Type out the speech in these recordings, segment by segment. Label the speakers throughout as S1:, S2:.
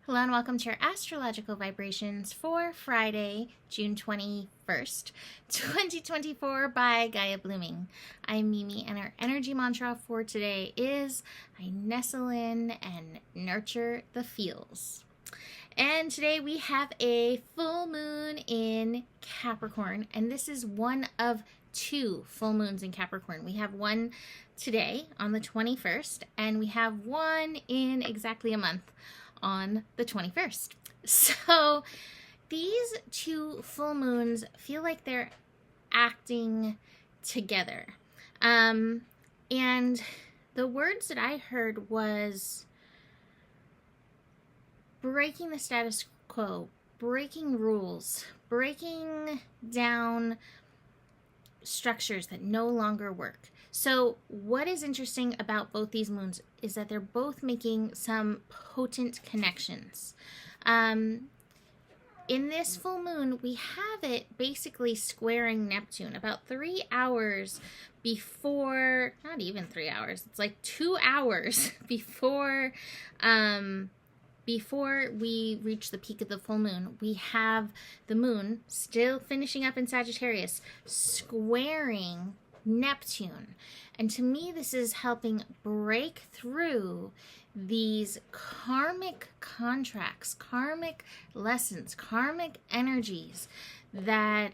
S1: Hello and welcome to your astrological vibrations for Friday, June 21st, 2024 by Gaia Blooming. I'm Mimi and our energy mantra for today is I nestle in and nurture the feels. And today we have a full moon in Capricorn, and this is one of two full moons in Capricorn. We have one today on the 21st, and we have one in exactly a month on the 21st. So these two full moons feel like they're acting together. And the words that I heard was breaking the status quo, breaking rules, breaking down structures that no longer work. So what is interesting about both these moons is that they're both making some potent connections. In this full moon, we have it basically squaring Neptune about 3 hours before, not even 3 hours, it's like 2 hours before we reach the peak of the full moon. We have the moon still finishing up in Sagittarius, squaring Neptune. And to me, this is helping break through these karmic contracts, karmic lessons, karmic energies that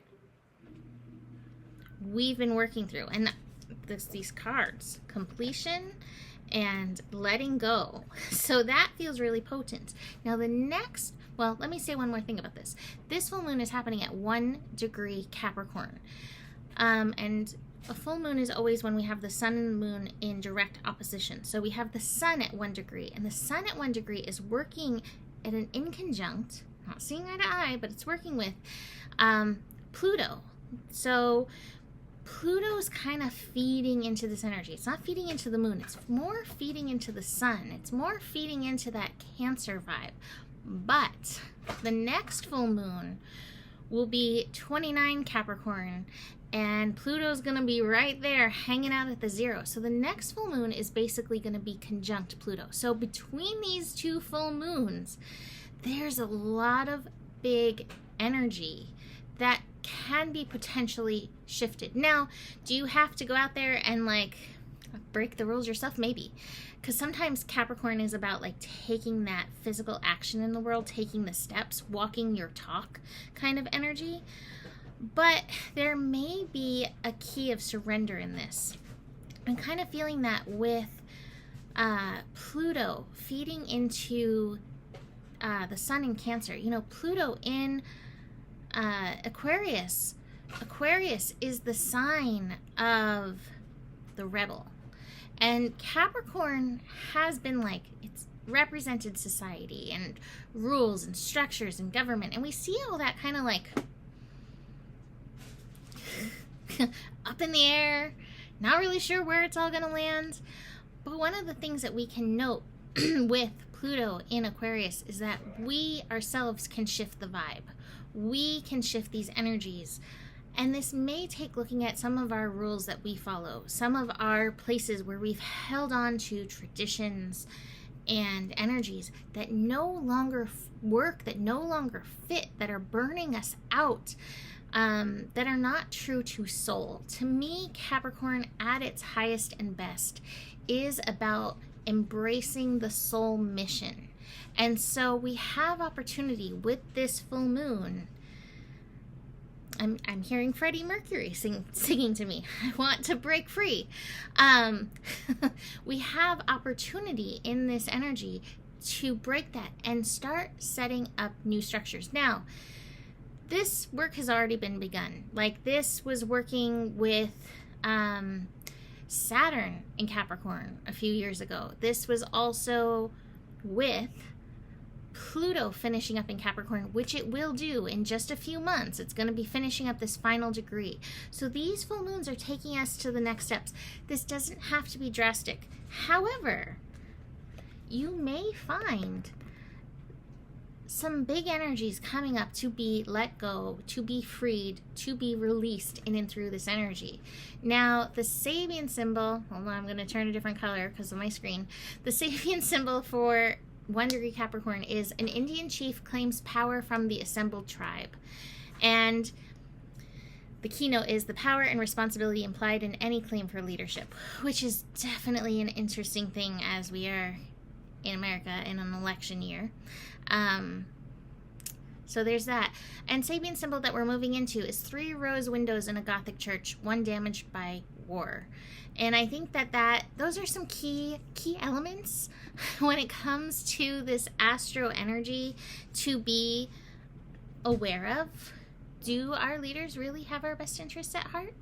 S1: we've been working through. And these cards, completion and letting go. So that feels really potent. Now the next, well, let me say one more thing about this. This full moon is happening at 1 degree Capricorn. And a full moon is always when we have the sun and the moon in direct opposition. So we have the sun at 1 degree, and the sun at 1 degree is working at an inconjunct, not seeing eye to eye, but it's working with Pluto. So Pluto's kind of feeding into this energy. It's not feeding into the moon. It's more feeding into the sun. It's more feeding into that Cancer vibe. But the next full moon will be 29 Capricorn, and Pluto's going to be right there hanging out at the 0. So the next full moon is basically going to be conjunct Pluto. So between these two full moons, there's a lot of big energy that can be potentially shifted. Now, do you have to go out there and like break the rules yourself? Maybe. Because sometimes Capricorn is about like taking that physical action in the world, taking the steps, walking your talk kind of energy. But there may be a key of surrender in this. I'm kind of feeling that with Pluto feeding into the sun in Cancer. You know, Pluto in Aquarius. Aquarius is the sign of the rebel. And Capricorn has been like, it's represented society and rules and structures and government. And we see all that kind of like up in the air, not really sure where it's all going to land. But one of the things that we can note with Pluto in Aquarius is that we ourselves can shift the vibe. We can shift these energies. And this may take looking at some of our rules that we follow, some of our places where we've held on to traditions and energies that no longer work, that no longer fit, that are burning us out, that are not true to soul. To me, Capricorn at its highest and best is about embracing the soul mission. And so we have opportunity with this full moon. I'm hearing Freddie Mercury singing to me. I want to break free. We have opportunity in this energy to break that and start setting up new structures. Now, this work has already been begun. Like this was working with Saturn in Capricorn a few years ago. This was also with Pluto finishing up in Capricorn, which it will do in just a few months. It's going to be finishing up this final degree. So these full moons are taking us to the next steps. This doesn't have to be drastic. However, you may find some big energies coming up to be let go, to be freed, to be released in and through this energy. Now, the Sabian symbol, hold on, I'm going to turn a different color because of my screen. The Sabian symbol for 1 degree Capricorn is an Indian chief claims power from the assembled tribe. And the keynote is the power and responsibility implied in any claim for leadership, which is definitely an interesting thing as we are in America in an election year. So there's that. And Sabian symbol that we're moving into is 3 rose windows in a Gothic church, 1 damaged by war. And I think that those are some key elements when it comes to this astro energy to be aware of. Do our leaders really have our best interests at heart?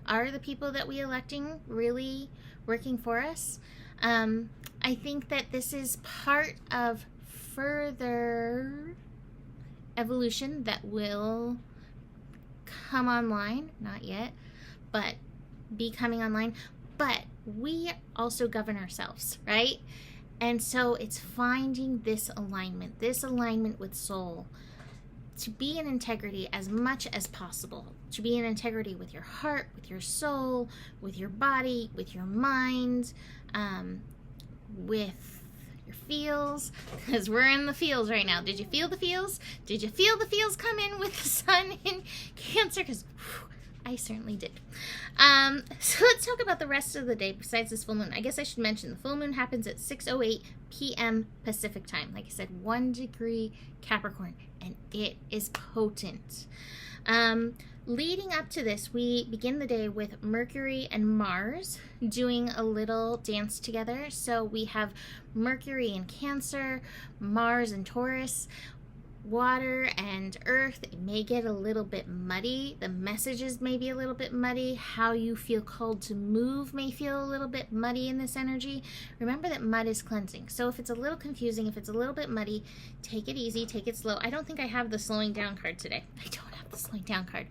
S1: Are the people that we electing really working for us? I think that this is part of further evolution that will come online, not yet, but be coming online. But we also govern ourselves, right? And so it's finding this alignment with soul, to be in integrity as much as possible, to be in integrity with your heart, with your soul, with your body, with your mind, with your feels, because we're in the feels right now. Did you feel the feels? Did you feel the feels come in with the sun in Cancer? Because I certainly did. So let's talk about the rest of the day besides this full moon. I guess I should mention the full moon happens at 6:08 p.m. Pacific time. Like I said, 1 degree Capricorn, and it is potent. Leading up to this, we begin the day with Mercury and Mars doing a little dance together. So we have Mercury in Cancer, Mars in Taurus. Water and earth, it may get a little bit muddy. The messages may be a little bit muddy. How you feel called to move may feel a little bit muddy in this energy. Remember that mud is cleansing. So if it's a little confusing, if it's a little bit muddy, take it easy, take it slow. I don't think I have the slowing down card today. I don't have the slowing down card.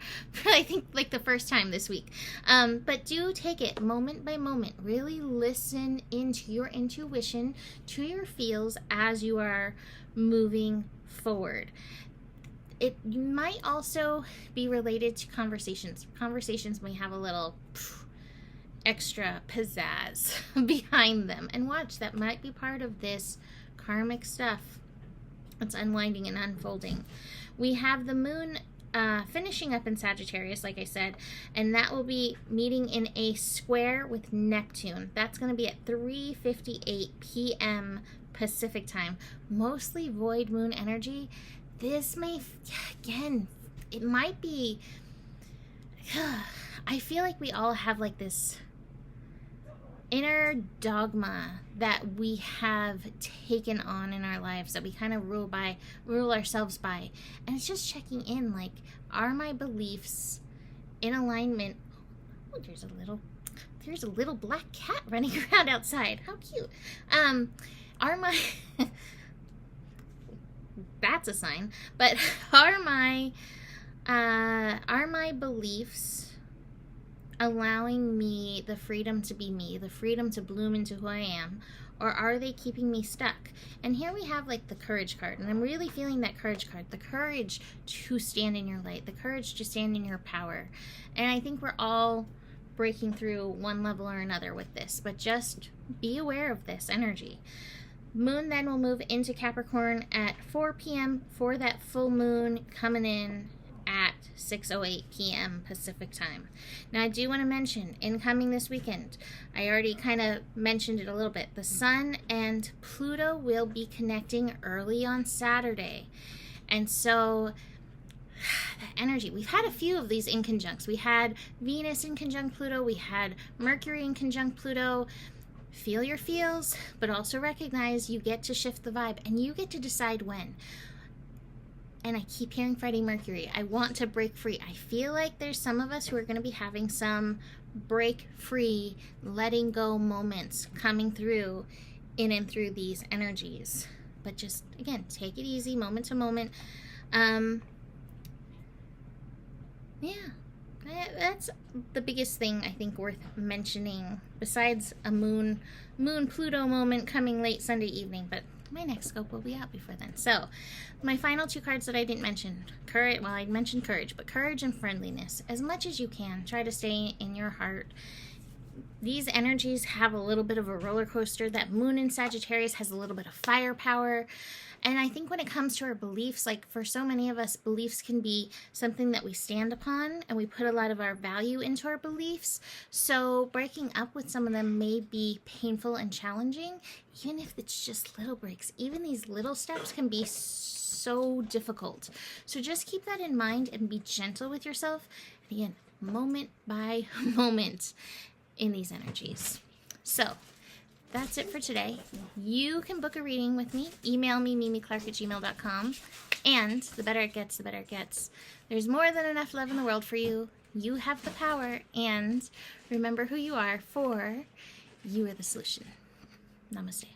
S1: I think like the first time this week. But do take it moment by moment. Really listen into your intuition, to your feels as you are moving forward. It might also be related to conversations. Conversations may have a little extra pizzazz behind them. And watch, that might be part of this karmic stuff that's unwinding and unfolding. We have the moon finishing up in Sagittarius, like I said, and that will be meeting in a square with Neptune. That's going to be at 3:58 p.m. Pacific time. Mostly void moon energy. This may, again, it might be, I feel like we all have like this inner dogma that we have taken on in our lives that we kind of rule ourselves by. And it's just checking in, like, are my beliefs in alignment? Oh, there's a little black cat running around outside. How cute. Are my that's a sign, but are my beliefs allowing me the freedom to be me, the freedom to bloom into who I am, or are they keeping me stuck? And here we have like the courage card, and I'm really feeling that courage card, the courage to stand in your light, the courage to stand in your power. And I think we're all breaking through one level or another with this, but just be aware of this energy. Moon then will move into Capricorn at 4 p.m. for that full moon coming in at 6:08 p.m. Pacific time. Now, I do want to mention, incoming this weekend, I already kind of mentioned it a little bit, the Sun and Pluto will be connecting early on Saturday. And so, that energy, we've had a few of these in conjuncts. We had Venus in conjunct Pluto, we had Mercury in conjunct Pluto. Feel your feels, but also recognize you get to shift the vibe and you get to decide when. And I keep hearing Freddie Mercury. I want to break free. I feel like there's some of us who are going to be having some break free, letting go moments coming through in and through these energies. But just, again, take it easy, moment to moment. Yeah. That's the biggest thing I think worth mentioning, besides a moon Pluto moment coming late Sunday evening, but my next scope will be out before then. So my final 2 cards that I didn't mention, courage, well, I mentioned courage, but courage and friendliness. As much as you can, try to stay in your heart. these energies have a little bit of a roller coaster. That moon in Sagittarius has a little bit of firepower. And I think when it comes to our beliefs, like for so many of us, beliefs can be something that we stand upon, and we put a lot of our value into our beliefs. So breaking up with some of them may be painful and challenging, even if it's just little breaks. Even these little steps can be so difficult. So just keep that in mind and be gentle with yourself. And again, moment by moment in these energies. So that's it for today. You can book a reading with me. Email me, mimiclark@gmail.com. And the better it gets, the better it gets. There's more than enough love in the world for you. You have the power. And remember who you are, for you are the solution. Namaste.